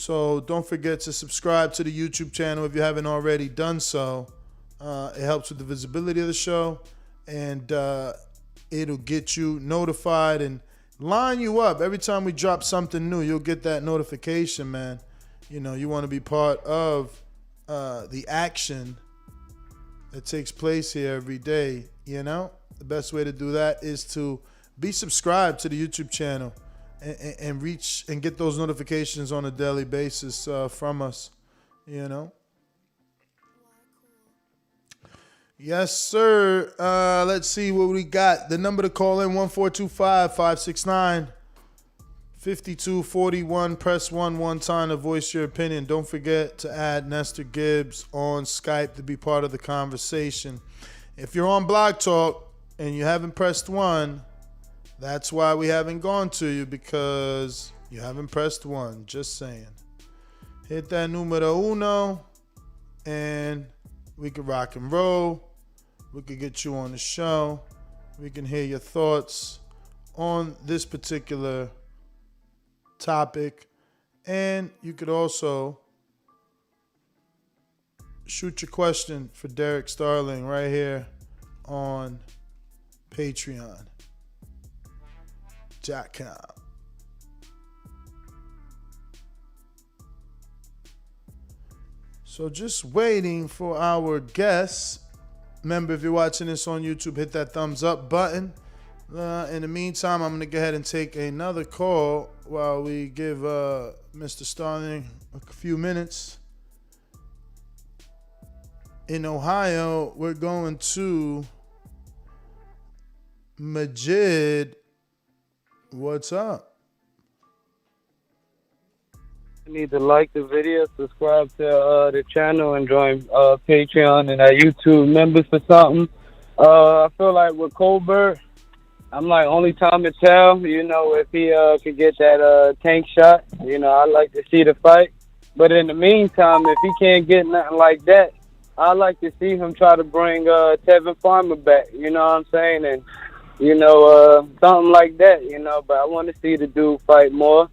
So don't forget to subscribe to the YouTube channel if you haven't already done so. It helps with the visibility of the show, and it'll get you notified and line you up. Every time we drop something new, you'll get that notification, man. You know, you want to be part of the action that takes place here every day. You know, the best way to do that is to be subscribed to the YouTube channel and reach and get those notifications on a daily basis from us. You know. Yes, sir. Let's see what we got. The number to call in, 1-425-569-5241. Press 1 time to voice your opinion. Don't forget to add Nestor Gibbs on Skype to be part of the conversation. If you're on Blog Talk and you haven't pressed 1, that's why we haven't gone to you, because you haven't pressed 1. Just saying. Hit that numero uno and we can rock and roll. We could get you on the show. We can hear your thoughts on this particular topic. And you could also shoot your question for Derek Starling right here on Patreon.com. So just waiting for our guests. Remember, if you're watching this on YouTube, hit that thumbs up button. In the meantime, I'm going to go ahead and take another call while we give Mr. Starling a few minutes. In Ohio, we're going to Majid. What's up? You need to like the video, subscribe to the channel, and join Patreon and our YouTube members for something. I feel like with Colbert, I'm like, only time to tell, you know, if he could get that tank shot. You know, I'd like to see the fight. But in the meantime, if he can't get nothing like that, I'd like to see him try to bring Tevin Farmer back, you know what I'm saying? And, you know, something like that, you know. But I want to see the dude fight more.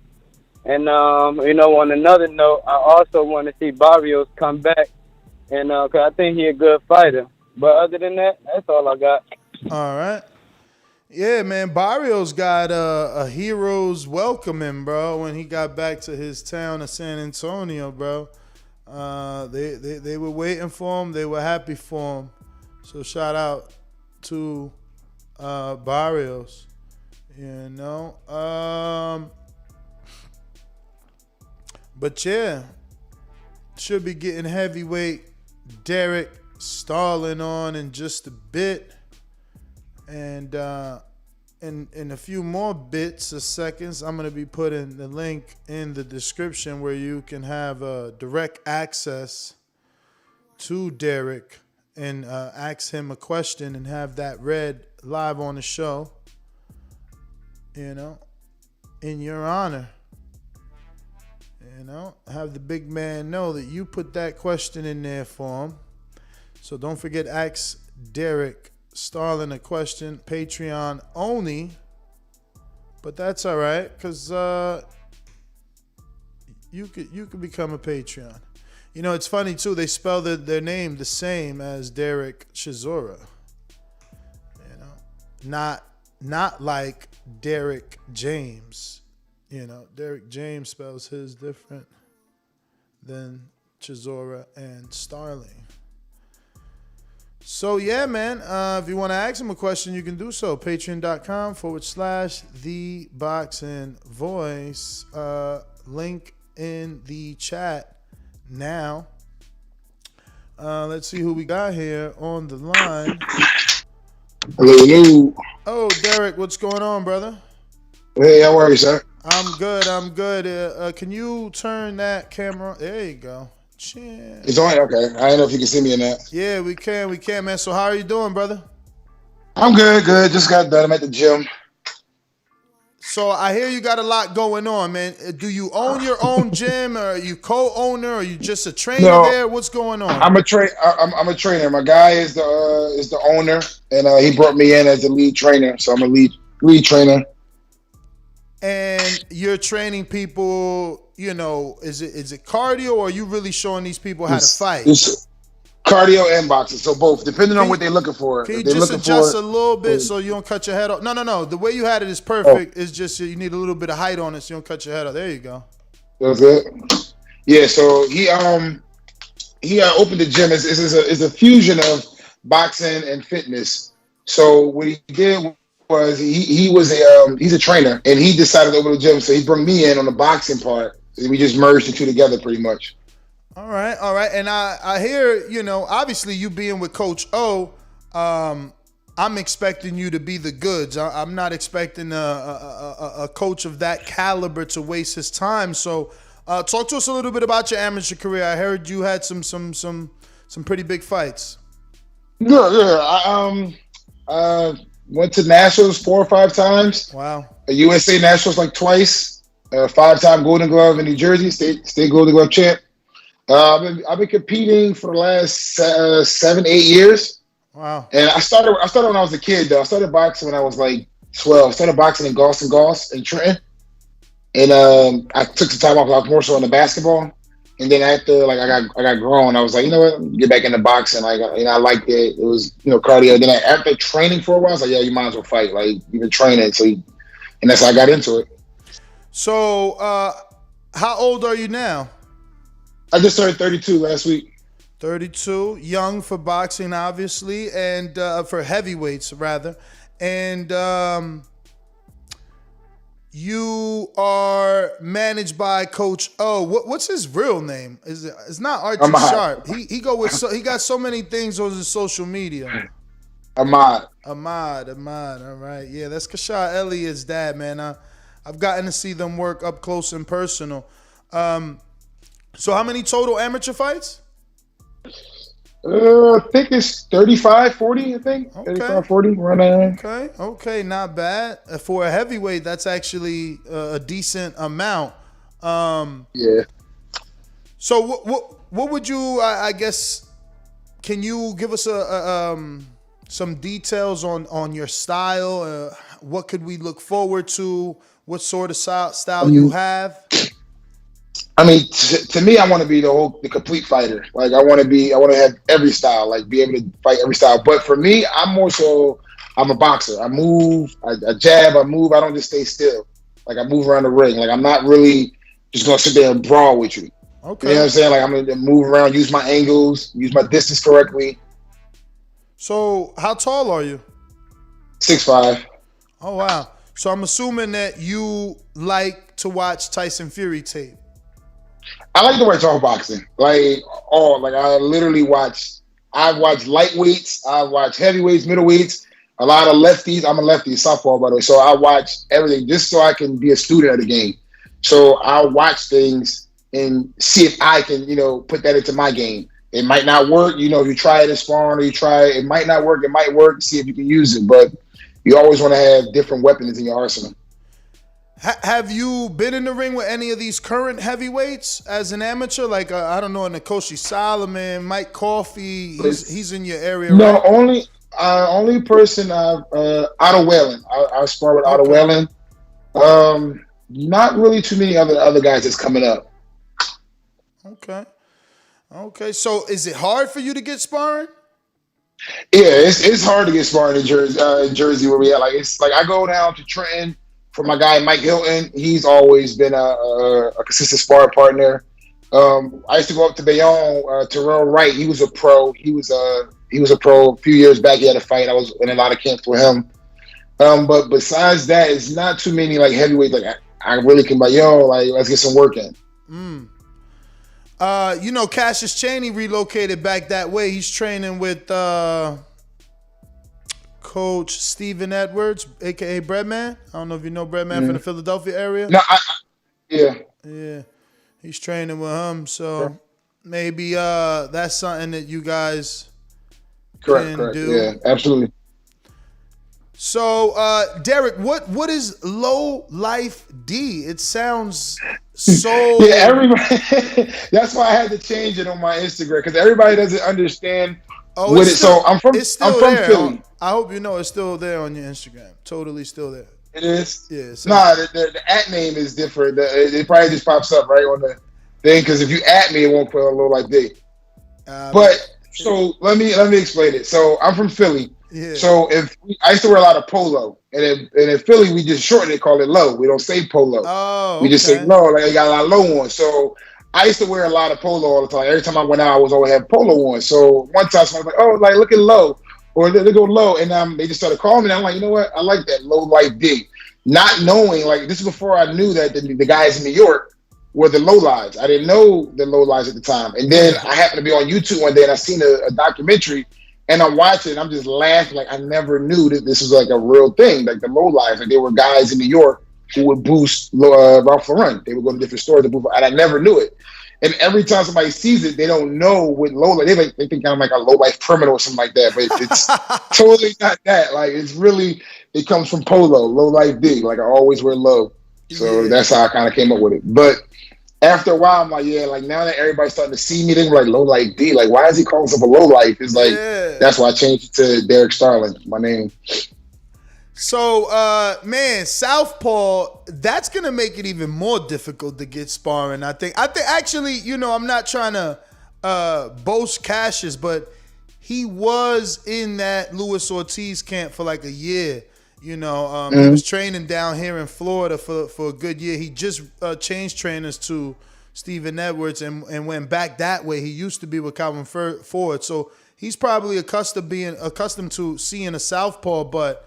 And, you know, on another note, I also want to see Barrios come back, and cause I think he's a good fighter. But other than that, that's all I got. All right. Yeah, man, Barrios got a hero's welcoming, bro, when he got back to his town of San Antonio, bro. They were waiting for him. They were happy for him. So shout out to Barrios, you know. But yeah, should be getting heavyweight Derek Starling on in just a bit. And in a few more bits or seconds, I'm going to be putting the link in the description where you can have direct access to Derek and ask him a question and have that read live on the show, you know, in your honor. You know, have the big man know that you put that question in there for him. So don't forget, ask Derek Starling a question. Patreon only. But that's all right, because you could become a Patreon. You know, it's funny, too. They spell their name the same as Derek Chisora. You know, not like Derek James. You know, Derek James spells his different than Chisora and Starling. So, yeah, man, if you want to ask him a question, you can do so. Patreon.com/ThaBoxingVoice. Link in the chat now. Let's see who we got here on the line. Hello. Oh, Derek, what's going on, brother? Hey, how are you, sir? I'm good. Can you turn that camera on? There you go. Chin. It's on? Okay. I don't know if you can see me in that. Yeah, we can, man. So how are you doing, brother? I'm good. Just got done. I'm at the gym. So I hear you got a lot going on, man. Do you own your own gym, or are you co-owner, or are you just a trainer there? What's going on? I'm a trainer. My guy is the owner, and he brought me in as the lead trainer. So I'm a lead trainer. and you're training people, you know, is it cardio, or are you really showing these people how to fight? It's cardio and boxing, so both, depending on what they're looking for. Can you If they're just looking adjust for, a little bit so you don't cut your head off? No. The way you had it is perfect. It's just you need a little bit of height on it so you don't cut your head off. There you go. That's it. Yeah, so he opened the gym. It's a fusion of boxing and fitness. So what he did was he's a trainer, and he decided to open the gym. So he brought me in on the boxing part. And we just merged the two together pretty much. All right. And I hear, you know, obviously you being with Coach O, I'm expecting you to be the goods. I'm not expecting a coach of that caliber to waste his time. So talk to us a little bit about your amateur career. I heard you had some pretty big fights. Yeah. I went to nationals 4 or 5 times. Wow. USA nationals like twice. 5-time Golden Glove in New Jersey, state Golden Glove champ. I've been competing for the last 7-8 years. Wow. And I started when I was a kid though. I started boxing when I was like 12. I started boxing in Goss in Trenton. And I took some time off. I was more so into basketball. And then after like I got grown, I was like, you know what, get back into boxing. Like, you know, I liked it. It was, you know, cardio. Then after training for a while, I was like, yeah, you might as well fight. Like, you've been training, and that's how I got into it. So, how old are you now? I just turned 32 last week. 32, young for boxing, obviously, and for heavyweights rather. And you are managed by Coach O. What, what's his real name? It's not Archie Sharp. He got so many things on his social media. Ahmad. All right, yeah, that's Kashar Elliott's dad, man. I've gotten to see them work up close and personal. So how many total amateur fights? I think it's 35, 40, I think. Okay. 35, 40, right now. Okay, not bad. For a heavyweight, that's actually a decent amount. Yeah. So what would you, I guess, can you give us some details on your style? What could we look forward to? What sort of style you have? I mean, to me, I want to be the complete fighter. Like, I want to have every style, like be able to fight every style. But for me, I'm a boxer. I move, I jab, I move. I don't just stay still. Like, I move around the ring. Like, I'm not really just going to sit there and brawl with you. Okay. You know what I'm saying? Like, I'm going to move around, use my angles, use my distance correctly. So how tall are you? 6'5". Oh, wow. So I'm assuming that you like to watch Tyson Fury tape. I like to watch all boxing. I literally watch. I watch lightweights. I watch heavyweights, middleweights. A lot of lefties. I'm a lefty, softball by the way. So I watch everything just so I can be a student of the game. So I'll watch things and see if I can, you know, put that into my game. It might not work. You know, if you try it in sparring or you try it, it might not work. It might work. See if you can use it. But you always want to have different weapons in your arsenal. Have you been in the ring with any of these current heavyweights as an amateur? Like, I don't know, Nkosi Solomon, Mike Coffey, he's in your area, no, right? only person, Otto Whalen. I spar with Otto Whalen. Not really too many other guys that's coming up. Okay. So is it hard for you to get sparring? Yeah, it's hard to get sparring in Jersey where we at. Like, it's like I go down to Trenton for my guy Mike Hilton. He's always been a consistent sparring partner. I used to go up to Bayonne. Terrell Wright, he was a pro. He was a pro a few years back. He had a fight. I was in a lot of camps with him. But besides that, it's not too many like heavyweights. Like I really can like, let's get some work in. You know, Cassius Chaney relocated back that way. He's training with Coach Stephen Edwards, aka Breadman. I don't know if you know Breadman from the Philadelphia area. No, yeah. He's training with him, so maybe that's something that you guys can do. Yeah, absolutely. So, Derek, what is Lowlife D? It sounds so. Yeah, everybody. That's why I had to change it on my Instagram because everybody doesn't understand what it. So I'm from Philly. I hope you know it's still there on your Instagram. Totally still there. It is. Yeah. So, Nah, the at name is different. It probably just pops up right on the thing because if you at me, it won't put a low life D. But so let me explain it. So I'm from Philly. yeah. So I used to wear a lot of polo, and in Philly we just shorten it, call it low. We don't say polo. Oh, We just say low. Like I got a lot of low on. So I used to wear a lot of polo all the time. Every time I went out, I was always have polo on. So one time someone was like, "Oh, like look at low," or they go low, and they just started calling me. And I'm like, you know what? I like that low life D. Not knowing, like this is before I knew that the guys in New York were the low lives. I didn't know the low lives at the time. And then I happened to be on YouTube one day and I seen a documentary and I'm watching and I'm just laughing. Like I never knew that this was like a real thing. Like the low lives, like there were guys in New York who would boost Ralph Lauren. They would go to different stores to boost, and I never knew it. And every time somebody sees it, they don't know what low life. They think I'm like a low life criminal or something like that. But it's totally not that. Like it's really, it comes from polo, low life D. Like I always wear low. So that's how I kind of came up with it. But after a while, I'm like, yeah, like now that everybody's starting to see me, they're like low life D. Like, why is he calling himself a low life? It's like that's why I changed it to Derek Starling, my name. So, man, Southpaw, that's gonna make it even more difficult to get sparring. I think actually, you know, I'm not trying to boast Cassius, but he was in that Luis Ortiz camp for like a year. You know, he was training down here in Florida for a good year. He just changed trainers to Stephen Edwards and went back that way. He used to be with Calvin Ford, so he's probably accustomed to seeing a southpaw. But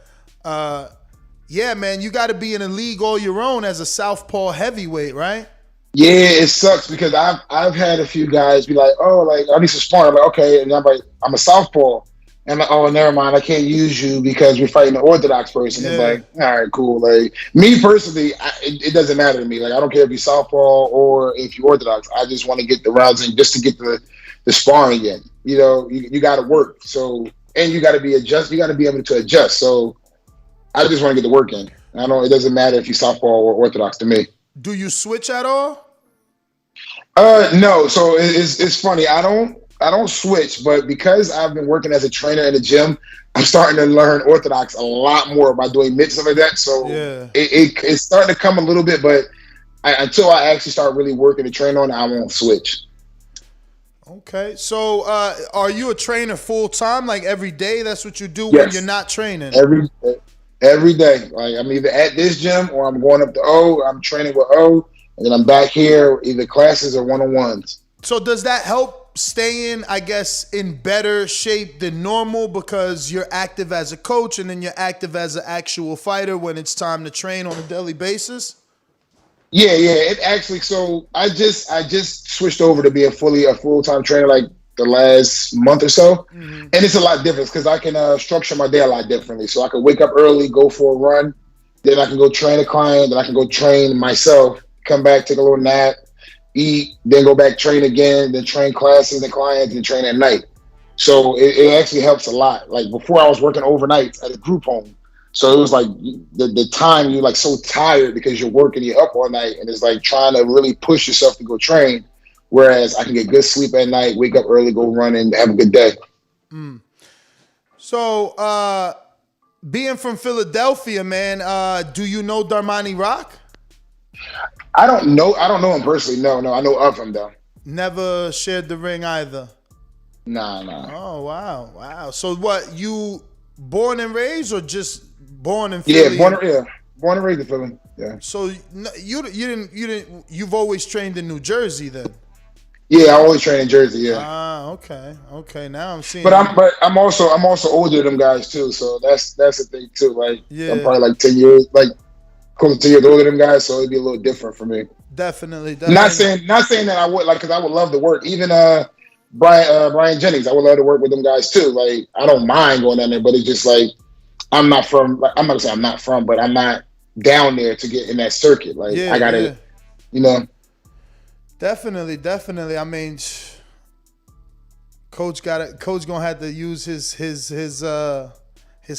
yeah, man, you got to be in a league all your own as a southpaw heavyweight, right? Yeah, it sucks because I've had a few guys be like, oh, like I need some sparring. I'm like, okay, and I'm like, I'm a southpaw. And I'm like, oh, never mind. I can't use you because we're fighting an orthodox person. Yeah. It's like, all right, cool. Like me personally, it doesn't matter to me. Like I don't care if you're southpaw or if you're orthodox. I just want to get the rounds in just to get the sparring in. You know, you got to work. So and you got to be adjust. You got to be able to adjust. So I just want to get the work in. I don't. It doesn't matter if you're southpaw or orthodox to me. Do you switch at all? No. So it's funny. I don't switch, but because I've been working as a trainer in the gym, I'm starting to learn orthodox a lot more by doing mitts and stuff like that. So it's starting to come a little bit, but until I actually start really working to train on it, I won't switch. Okay. So are you a trainer full time, like every day? That's what you do when you're not training? Every day. Like I'm either at this gym or I'm going up to O, I'm training with O, and then I'm back here, either classes or one-on-ones. So does that help staying, I guess, in better shape than normal because you're active as a coach and then you're active as an actual fighter when it's time to train on a daily basis? Yeah. It actually, so I just switched over to being a full-time trainer like the last month or so. Mm-hmm. And it's a lot different because I can structure my day a lot differently. So I can wake up early, go for a run, then I can go train a client, then I can go train myself, come back, take a little nap, eat, then go back, train again, then train classes and clients, and train at night. So it actually helps a lot. Like before I was working overnight at a group home. So it was like the time you're like so tired because you're working, you're up all night, and it's like trying to really push yourself to go train. Whereas I can get good sleep at night, wake up early, go run, and have a good day. Mm. So being from Philadelphia, man, do you know Darmani Rock? I don't know him personally. No, I know of him though. Never shared the ring either. Nah. Oh wow. So what? You born and raised, or just born in Philly? Yeah, born and raised in Philly. Yeah. So you didn't. You've always trained in New Jersey then? Yeah, I always train in Jersey. Yeah. Okay. Now I'm seeing. But I'm also older than them guys too. So that's the thing too. Like I'm probably like 10 years, like close to 10 years older than them guys. So it'd be a little different for me. Definitely. Not saying that I would, like, because I would love to work. Even Brian Jennings, I would love to work with them guys too. Like I don't mind going down there, but it's just like I'm not from. Like, I'm not gonna say I'm not from, but I'm not down there to get in that circuit. Like I gotta, you know. Definitely. I mean, coach gonna have to use his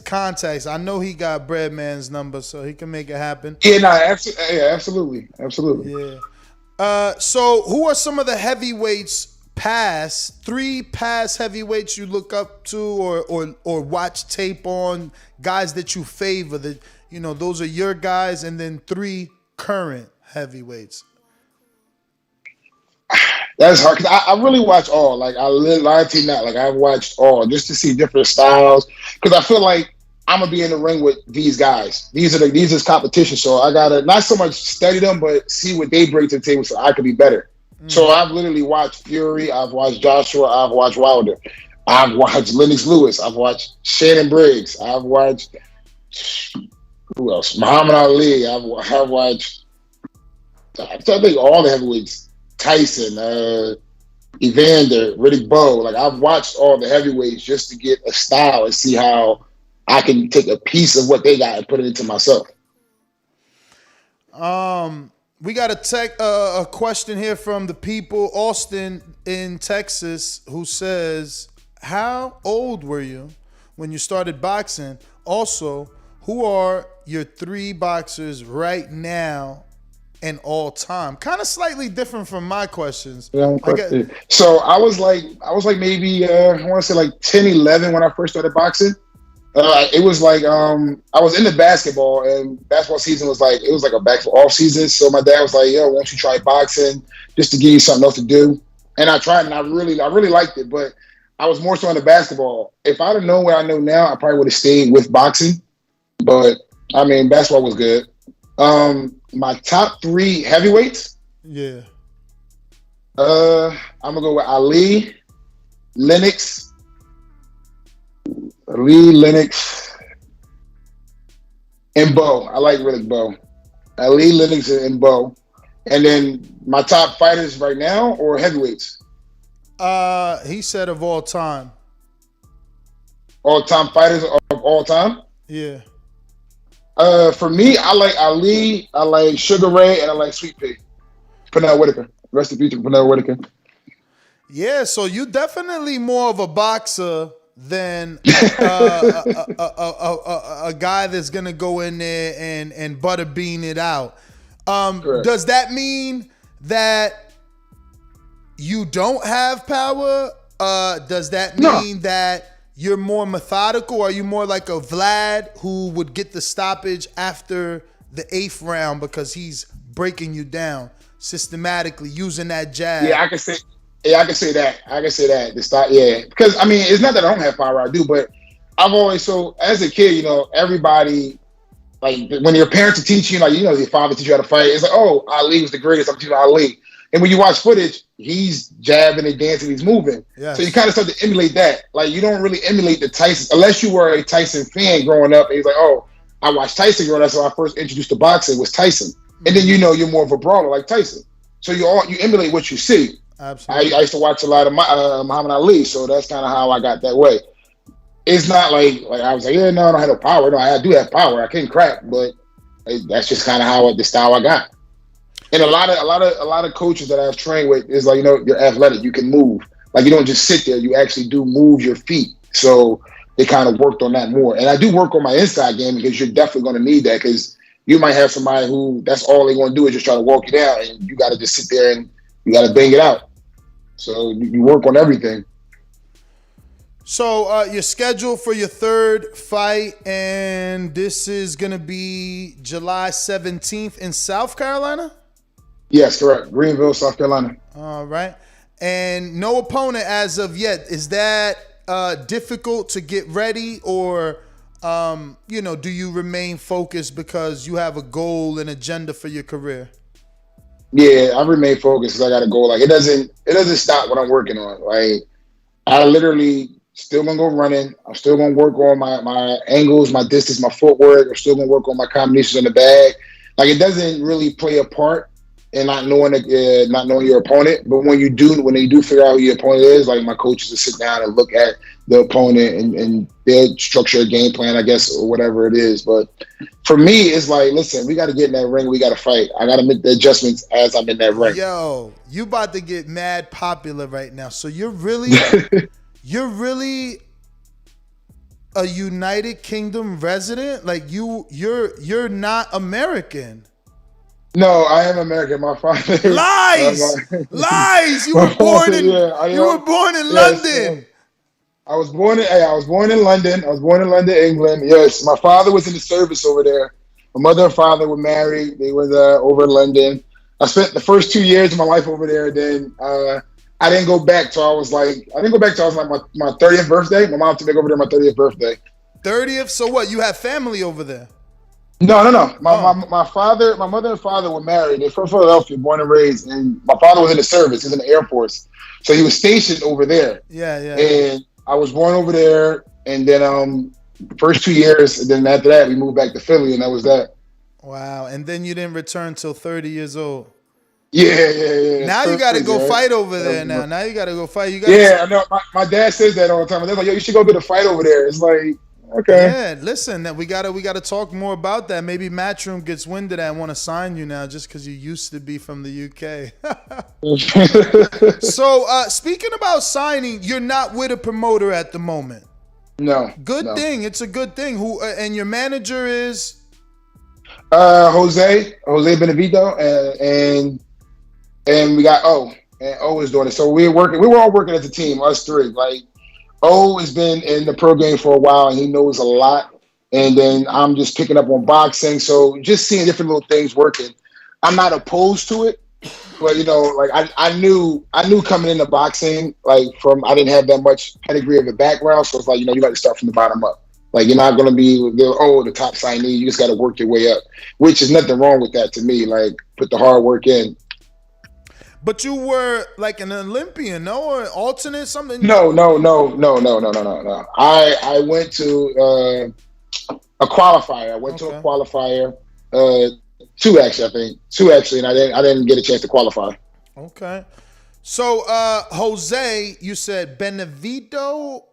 contacts. I know he got Breadman's number, so he can make it happen. Yeah, absolutely. Yeah. So who are some of the heavyweights three past heavyweights you look up to or watch tape on, guys that you favor, that those are your guys, and then 3 current heavyweights. That's hard because I really watch all. Like I lie to you not. Like I've watched all just to see different styles. Because I feel like I'm gonna be in the ring with these guys. These is competition. So I gotta not so much study them, but see what they bring to the table so I could be better. So I've literally watched Fury. I've watched Joshua. I've watched Wilder. I've watched Lennox Lewis. I've watched Shannon Briggs. I've watched who else? Muhammad Ali. I've watched. I think all the heavyweights. Tyson, Evander, Riddick Bowe. Like I've watched all the heavyweights just to get a style and see how I can take a piece of what they got and put it into myself. We got a question here from the people, Austin in Texas, who says, "How old were you when you started boxing? Also, who are your 3 boxers right now and all time?" Kind of slightly different from my questions. Yeah, so I was like maybe I want to say like 10, 11 when I first started boxing. It was like I was into basketball, and basketball season was like a basketball off season. So my dad was like, "Yo, why don't you try boxing just to give you something else to do?" And I tried, and I really liked it. But I was more so into basketball. If I'd have known what I know now, I probably would have stayed with boxing. But I mean, basketball was good. My top 3 heavyweights. Yeah. I'm gonna go with Ali, Lennox, and Bowe. I like Riddick Bowe. Ali, Lennox, and Bowe. And then my top fighters right now or heavyweights? He said of all time. All time fighters of all time? Yeah. For me, I like Ali, I like Sugar Ray, and I like Sweet Pea. Pernell Whitaker. Rest in peace, Pernell Whitaker. Yeah, so you definitely more of a boxer than a guy that's gonna go in there and butterbean it out. Does that mean that you don't have power? Does that mean that you're more methodical? Are you more like a Vlad who would get the stoppage after the 8th round because he's breaking you down systematically using that jab? Yeah, I can say that. The stop, yeah. Because I mean, it's not that I don't have power, I do, but I've always as a kid, everybody, like when your parents are teaching you, like your father teach you how to fight, it's like, oh, Ali was the greatest, I'm teaching Ali. And when you watch footage, he's jabbing and dancing, he's moving. Yes. So you kind of start to emulate that. Like you don't really emulate the Tyson, unless you were a Tyson fan growing up. And he's like, oh, I watched Tyson growing up, so I first introduced to boxing was Tyson. And then you're more of a brawler like Tyson. So you emulate what you see. Absolutely. I used to watch a lot of Muhammad Ali, so that's kind of how I got that way. It's not like I was like, yeah, no, I don't have no power. No, I do have power. I can crack, but that's just kind of the style I got. And a lot of coaches that I've trained with is like, you're athletic, you can move. Like you don't just sit there, you actually do move your feet. So they kind of worked on that more. And I do work on my inside game because you're definitely going to need that because you might have somebody who that's all they're going to do is just try to walk you down, and you got to just sit there and you got to bang it out. So you work on everything. So you're scheduled for your 3rd fight, and this is going to be July 17th in South Carolina? Yes, correct. Greenville, South Carolina. All right. And no opponent as of yet. Is that difficult to get ready, or do you remain focused because you have a goal and agenda for your career? Yeah, I remain focused because I got a goal. Like it doesn't stop what I'm working on. Like I literally still gonna go running. I'm still gonna work on my angles, my distance, my footwork. I'm still gonna work on my combinations in the bag. Like it doesn't really play a part in not knowing your opponent. But when you do figure out who your opponent is, like my coaches will sit down and look at the opponent and they'll structure a game plan, I guess, or whatever it is. But for me, it's like, listen, we got to get in that ring. We got to fight. I got to make the adjustments as I'm in that ring. Yo, you about to get mad popular right now. So you're really a United Kingdom resident? Like you're not American. No, I am American. My father. Lies. You were born in London. I was born in London. England. Yes, my father was in the service over there. My mother and father were married. They was over in London. I spent the first 2 years of my life over there. Then I didn't go back till I didn't go back till I was like my 30th birthday. My mom took me over there my 30th birthday. 30th? So what? You have family over there? No, no, no. Oh. My mother and father were married. They're from Philadelphia, born and raised. And my father was in the service. He was in the Air Force. So he was stationed over there. Yeah. And I was born over there. And then the first 2 years, and then after that, we moved back to Philly, and that was that. Wow. And then you didn't return till 30 years old. Yeah. Now you got to go fight over there. Now you got to go fight. I know. My dad says that all the time. They're like, "Yo, you should go get a fight over there." It's like, okay. Yeah, listen, we gotta talk more about that. Maybe Matchroom gets wind of that and want to sign you now just because you used to be from the UK. So speaking about signing, you're not with a promoter at the moment. No. Good thing. It's a good thing. Who and your manager is? Jose Benevito, and we got O, and O is doing it. So we were all working as a team, us three. Like O has been in the pro game for a while, and he knows a lot. And then I'm just picking up on boxing, so just seeing different little things working. I'm not opposed to it, but like I knew coming into boxing, like I didn't have that much pedigree of a background, so it's like you got to start from the bottom up. Like you're not gonna be the top signee. You just got to work your way up, which is nothing wrong with that to me. Like put the hard work in. But you were like an Olympian, no, or alternate something? No. I went to a qualifier. I went to a qualifier. Two actually, and I didn't get a chance to qualify. Okay. So Jose, you said Benevito.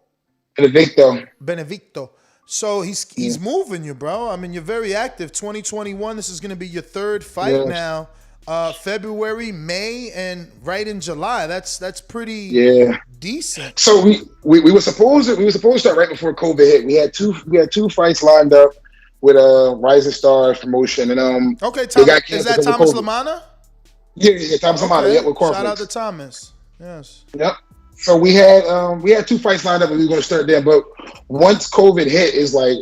So he's moving you, bro. I mean, you're very active. 2021. This is going to be your third fight now. February, May, and right in July. That's pretty decent. So we were supposed to start right before COVID hit. We had two fights lined up with Rising Stars promotion, and okay, is that Thomas Lamana? Yeah, Thomas Lamana. Yeah, with Shout out to Thomas. Yes. Yep. So we had two fights lined up, and we were going to start there. But once COVID hit, it's like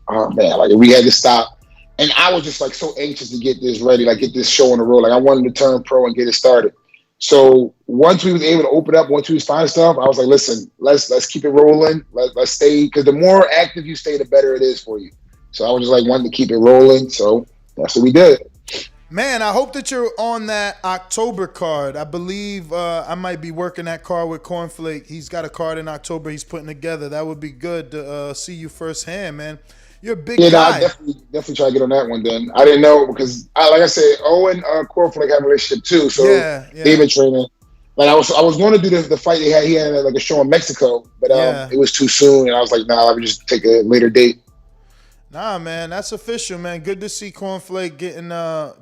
oh man, like we had to stop. And I was just like so anxious to get this ready, like get this show on the road. Like I wanted to turn pro and get it started. So once we was able to open up, once we was finding stuff, I was like, listen, let's keep it rolling. Let's stay, because the more active you stay, the better it is for you. So I was just like wanting to keep it rolling. So that's what we did. Man, I hope that you're on that October card. I believe I might be working that card with Cornflake. He's got a card in October he's putting together. That would be good to see you firsthand, man. You're a big guy. Yeah, I definitely try to get on that one then. I didn't know because, like I said, Owen Cornflake have a relationship too. So they've been training. Like I was going to do the fight he had like a show in Mexico, but it was too soon, and I was like, nah, let me just take a later date. Nah, man, that's official, man. Good to see Cornflake getting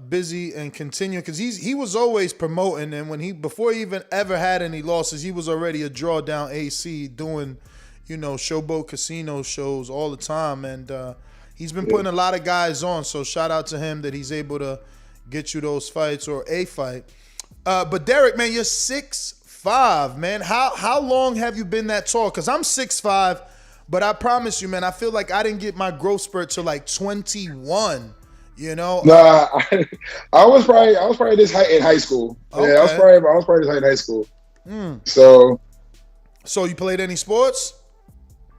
busy and continuing, because he was always promoting, and before he even ever had any losses, he was already a drawdown AC doing, Showboat Casino shows all the time, and he's been putting a lot of guys on. So shout out to him that he's able to get you those fights or a fight. But Derek, man, you're 6'5", man. How long have you been that tall? Because I'm 6'5". But I promise you, man, I feel like I didn't get my growth spurt till like 21. Nah, I was probably this height in high school. Okay. Yeah, I was probably this height in high school. So you played any sports?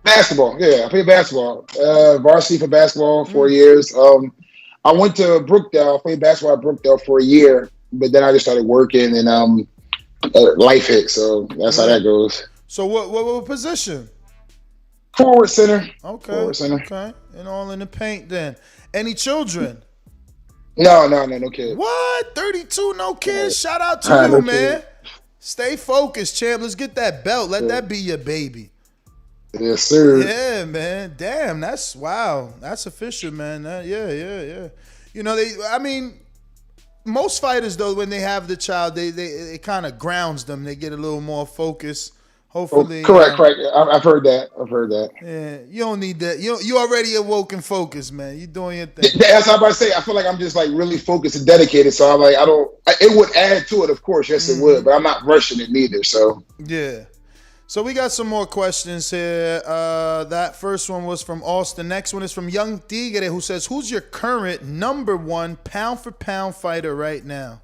Basketball. Yeah, I played basketball. Varsity for basketball 4 years. I went to Brookdale. I played basketball at Brookdale for a year, but then I just started working, and life hit. So that's how that goes. So what position? Forward center. Okay. Forward center. Okay. And all in the paint then. Any children? No kids. What? 32, no kids? Shout out to you, man. Stay focused, champ. Let's get that belt. Let that be your baby. Yes, sir. Yeah, man. Damn, wow. That's official, man. Yeah. Most fighters, though, when they have the child, they kind of grounds them. They get a little more focused. Hopefully, correct. I've heard that. Yeah, you don't need that. You already awoke and focused, man. You doing your thing. That's what I'm about to say. I feel like I'm just like really focused and dedicated. So I'm like, it would add to it, of course. Yes, it would, but I'm not rushing it neither. So yeah. So we got some more questions here. That first one was from Austin. Next one is from Young Tigre, who says, who's your current number one pound for pound fighter right now?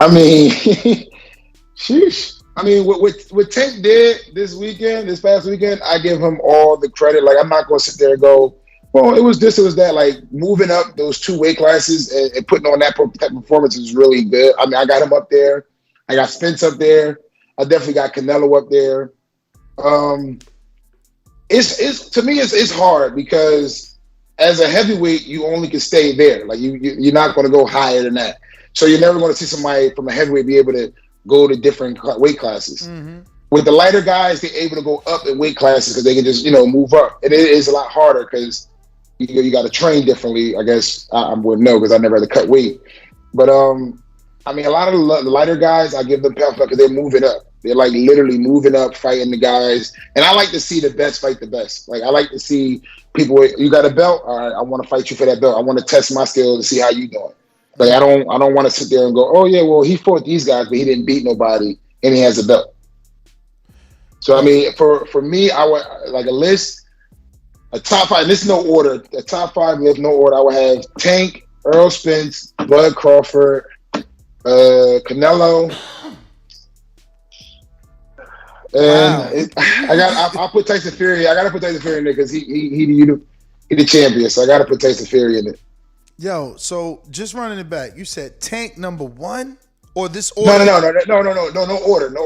I mean, sheesh. I mean, what Tank did this past weekend, I give him all the credit. Like, I'm not going to sit there and go, well, it was this, it was that. Like, moving up those 2 weight classes and putting on that type of performance is really good. I mean, I got him up there. I got Spence up there. I definitely got Canelo up there. It's to me, it's hard because as a heavyweight, you only can stay there. Like, you're not going to go higher than that. So you're never going to see somebody from a heavyweight be able to go to different weight classes. Mm-hmm. With the lighter guys, they're able to go up in weight classes because they can just, move up. And it is a lot harder because you got to train differently. I guess I wouldn't know because I never had to cut weight. But I mean, a lot of the lighter guys, I give them pound because they're moving up. They're like literally moving up, fighting the guys. And I like to see the best fight the best. Like, I like to see people, you got a belt? All right, I want to fight you for that belt. I want to test my skills to see how you doing. Like, I don't want to sit there and go, oh yeah, well, he fought these guys, but he didn't beat nobody, and he has a belt. So I mean, for me, I would like a list, a top 5. This is no order. A top 5 list, no order. I would have Tank, Earl Spence, Bud Crawford, Canelo, and wow. I'll put Tyson Fury. I gotta put Tyson Fury in there because he the champion. So I gotta put Tyson Fury in it. Yo, so just running it back, you said Tank number 1 or this order? No order. No order. Oh, no order. No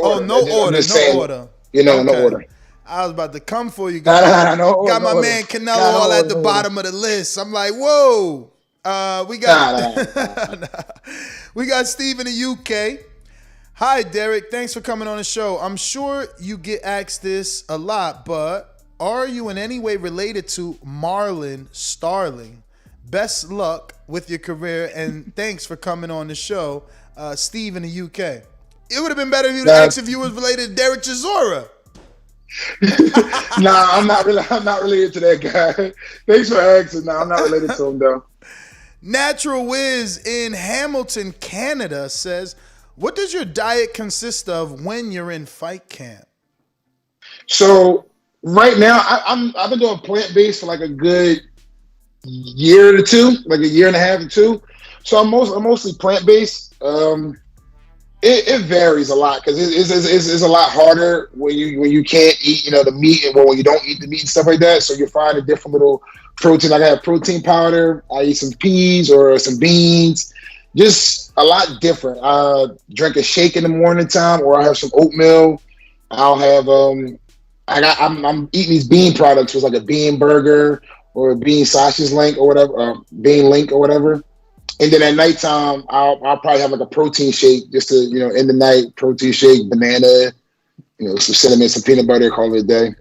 order. No order. I was about to come for you guys. No, got my man Canelo all at the bottom of the list. I'm like, whoa. We got we got Steve in the UK. Hi, Derek. Thanks for coming on the show. I'm sure you get asked this a lot, but are you in any way related to Marlon Starling? Best luck with your career, and thanks for coming on the show, Steve in the UK. It would have been better if you'd asked if you was related to Derek Chisora. Nah, I'm not related to that guy. Thanks for asking. Nah, I'm not related to him though. Natural Wiz in Hamilton, Canada says, what does your diet consist of when you're in fight camp? So right now, I've been doing plant-based for like a good year to 2, like a year and a half to 2. So I'm mostly plant-based. It varies a lot because it's a lot harder when you can't eat the meat, and when you don't eat the meat and stuff like that. So you find a different little protein. Like I have protein powder. I eat some peas or some beans. Just a lot different. I drink a shake in the morning time, or I have some oatmeal. I'll have I'm eating these bean products. It's like a bean burger or a bean sausage link or whatever, bean link or whatever. And then at nighttime, I'll probably have like a protein shake just to, in the night, protein shake, banana, some cinnamon, some peanut butter, call it a day.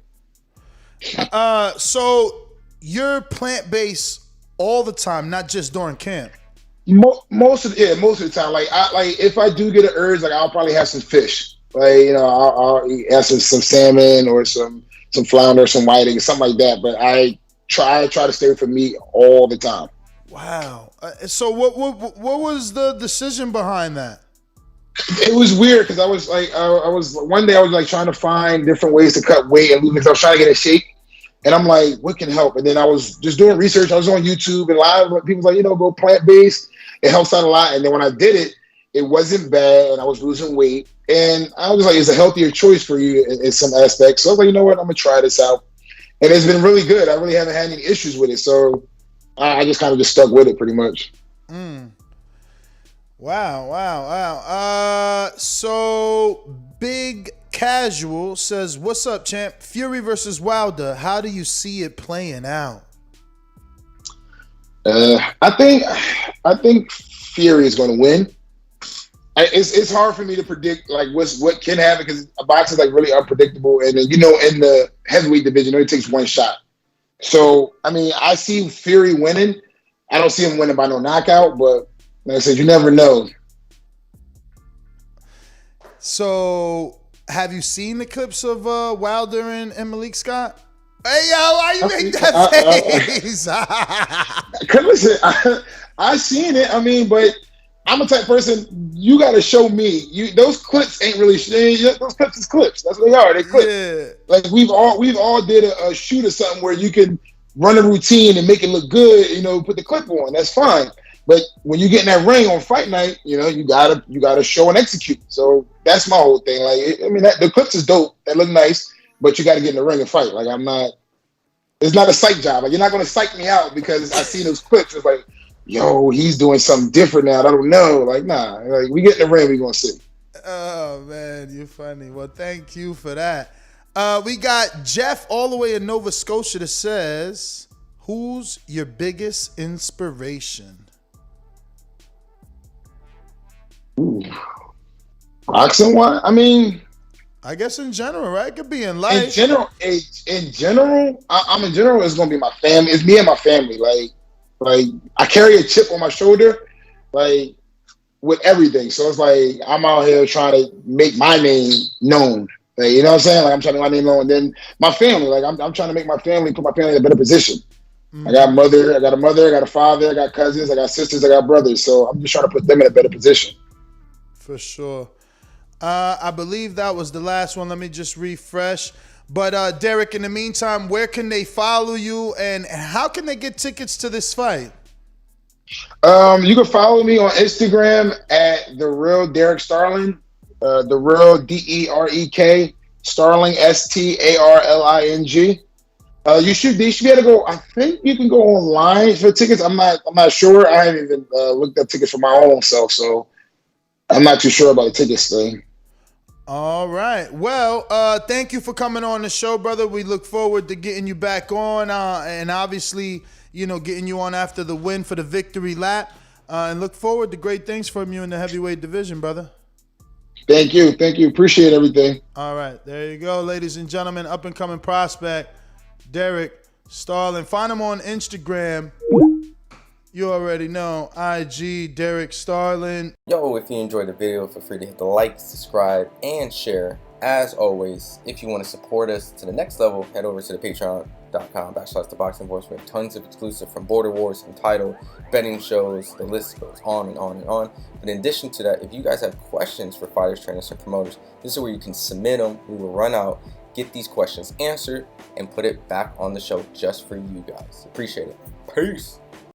So you're plant-based all the time, not just during camp? Most of the time. Like if I do get an urge, like I'll probably have some fish. Like, I'll have some salmon or some flounder, some whiting, something like that. But I try to stay away from meat all the time. Wow. So what was the decision behind that? It was weird because I was one day I was like trying to find different ways to cut weight and lose because I was trying to get in shape. And I'm like, what can help? And then I was just doing research. I was on YouTube and a lot of people like, go plant-based. It helps out a lot. And then when I did it, it wasn't bad and I was losing weight. And I was like, it's a healthier choice for you in some aspects. So I was like, you know what? I'm going to try this out. And it's been really good. I really haven't had any issues with it. So I just kind of just stuck with it pretty much. Wow. So Big Casual says, what's up, champ? Fury versus Wilder. How do you see it playing out? I think Fury is going to win. It's hard for me to predict like what can happen because boxing is like really unpredictable. And then, in the heavyweight division, it only takes one shot. So, I mean, I see Fury winning. I don't see him winning by no knockout, but like I said, you never know. So, have you seen the clips of Wilder and Malik Scott? Hey, yo, why you make that face? Listen, I seen it. I mean, but I'm a type of person. You got to show me. Those clips ain't really. Those clips is clips. That's what they are. They clips. Yeah. Like we've all did a shoot or something where you can run a routine and make it look good. Put the clip on. That's fine. But when you get in that ring on fight night, you gotta show and execute. So that's my whole thing. Like, I mean, the clips is dope. That look nice, but you got to get in the ring and fight. Like, I'm not. It's not a psych job. Like, you're not gonna psych me out because I see those clips. It's like, yo, he's doing something different now. I don't know. Like, nah. Like, we get in the ring, we gonna see. Oh man, you're funny. Well, thank you for that. We got Jeff all the way in Nova Scotia that says, "Who's your biggest inspiration?" Ooh. Boxing one? I mean, I guess in general, right? It could be in life. in general, it's gonna be my family. It's me and my family. Like I carry a chip on my shoulder, like with everything. So it's like I'm out here trying to make my name known. Like, you know what I'm saying? Like I'm trying to make my name known. And then my family, like I'm trying to make my family, put my family in a better position. I got a mother, I got a father, I got cousins, I got sisters, I got brothers. So I'm just trying to put them in a better position. For sure. I believe that was the last one. Let me just refresh. But Derek, in the meantime, where can they follow you and how can they get tickets to this fight? You can follow me on Instagram at The Real Derek Starling. The Real DEREK Starling STARLING. They should be able to go. I think you can go online for tickets. I'm not sure. I haven't even looked up tickets for my own self, so I'm not too sure about the tickets thing. All right. Well, thank you for coming on the show, brother. We look forward to getting you back on, and obviously, getting you on after the win for the victory lap, and look forward to great things from you in the heavyweight division, brother. Thank you. Appreciate everything. All right, there you go, ladies and gentlemen. Up and coming prospect, Derek Starling. Find him on Instagram. You already know, IG Derek Starling. Yo, if you enjoyed the video, feel free to hit the like, subscribe, and share. As always, if you want to support us to the next level, head over to the patreon.com/ThaBoxingVoice. We have tons of exclusive from Border Wars, Entitled, betting shows, the list goes on and on and on. But in addition to that, if you guys have questions for fighters, trainers, and promoters, this is where you can submit them. We will run out, get these questions answered, and put it back on the show just for you guys. Appreciate it. Peace.